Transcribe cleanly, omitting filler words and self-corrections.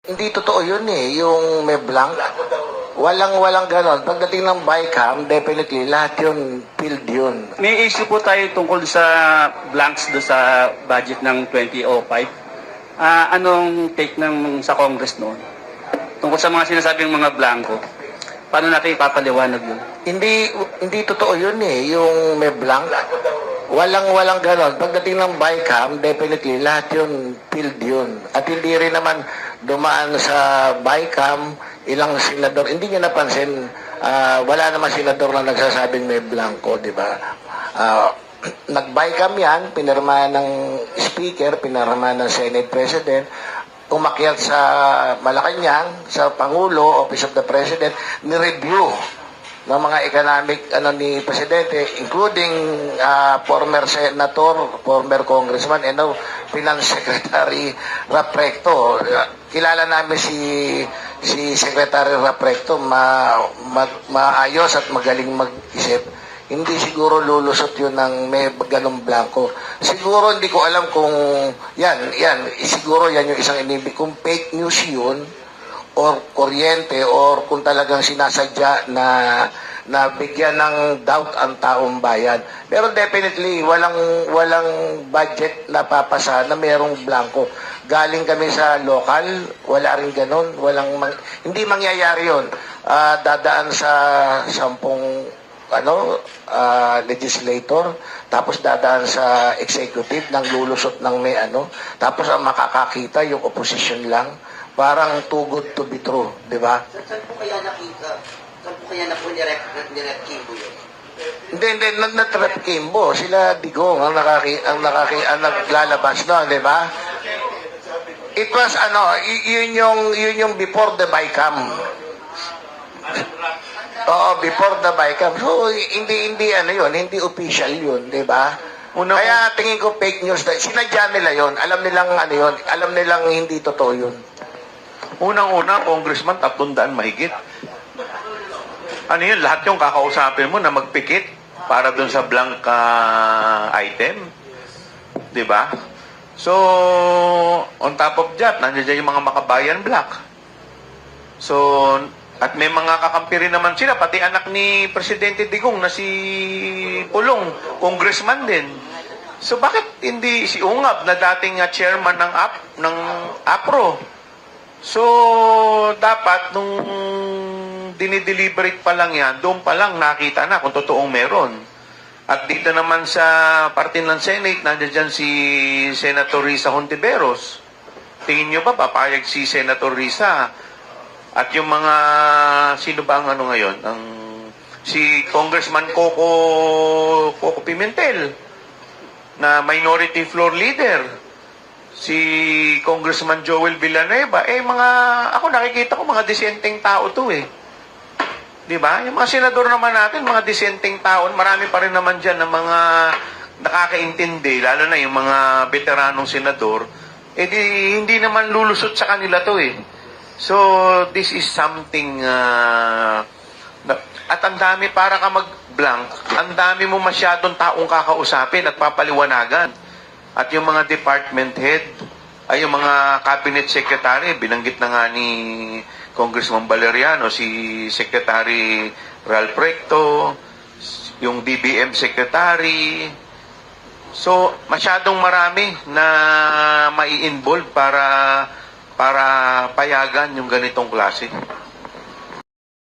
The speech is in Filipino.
Hindi totoo yun eh, yung may blank. Walang ganon. Pagdating ng BICAM, definitely, lahat yun, filled yun. May issue po tayo tungkol sa blanks do sa budget ng 2005. Anong take sa Congress noon? Tungkol sa mga sinasabing mga blanco, paano natin ipapaliwanag yun? Hindi totoo yun eh, yung may blank. Walang ganon. Pagdating ng BICAM, definitely, lahat yun, filled yun. At hindi rin naman dumaan sa BICAM, ilang senador, hindi niya napansin, wala naman senador na nagsasabing may blanco, di ba? Nag-BICAM yan, pinirma ng speaker, pinirma ng Senate President, umakyat sa Malacanang, sa Pangulo, Office of the President, ni-review ng mga economic ni Presidente, including former Senator, former Congressman, and now Finance Secretary Raprecto. Kilala namin si Secretary Raprecto, maayos at magaling mag-isip. Hindi siguro lulusot yun ng may ganong blanco. Siguro hindi ko alam kung siguro yan yung isang inibig. Kung fake news yun, or kuryente, or kung talagang sinasadya na bigyan ng doubt ang taong bayan. Pero definitely, walang budget na papasa na mayroong blanco. Galing kami sa local, wala rin ganun. Hindi mangyayari yun. Dadaan sa 10 legislator, tapos dadaan sa executive ng lulusot ng may tapos ang makakakita yung opposition lang. Parang too good to be true, di ba? Saan po kaya nakita? Saan po kaya ni-rep Kimbo yun? Hindi, nag-rep Kimbo. Sila Digong ang naglalabas na, di ba? It was, yun yung before the BICAM. Oo, before the BICAM. So, hindi official yun, di ba? Kaya tingin ko fake news. Sinadya nila yun. Alam nilang hindi totoo yun. Unang-una, congressman, 300 mahigit. Ano yun? Lahat yung kakausapin mo na magpikit para dun sa blank item. Diba? So, on top of that, nandiyan yung mga makabayan black. So, at may mga kakampi rin naman sila, pati anak ni Presidente Digong na si Pulong, congressman din. So, bakit hindi si Ungab na dating chairman ng APRO? So, dapat nung dinideliberate pa lang yan, doon pa lang nakita na kung totoong meron. At dito naman sa parte ng Senate, nandiyan dyan si Senator Risa Hontiveros. Tingin nyo ba, papayag si Senator Risa? At yung mga, sino ba ang ngayon? Si Congressman Coco Pimentel, na minority floor leader. Si Congressman Joel Villanueva, ako nakikita ko mga disenteng tao to eh. Di ba? Yung mga senador naman natin, mga disenteng tao, marami pa rin naman dyan ng mga nakakaintindi, lalo na yung mga veteranong senador, hindi naman lulusot sa kanila to eh. So, this is something, at ang dami para ka mag-blank, ang dami mo masyadong taong kakausapin at papaliwanagan. At yung mga department head, ay yung mga cabinet secretary, binanggit na nga ni Congressman Valeriano, si Secretary Ralph Recto, yung DBM Secretary. So, masyadong marami na mai-involve para payagan yung ganitong klase.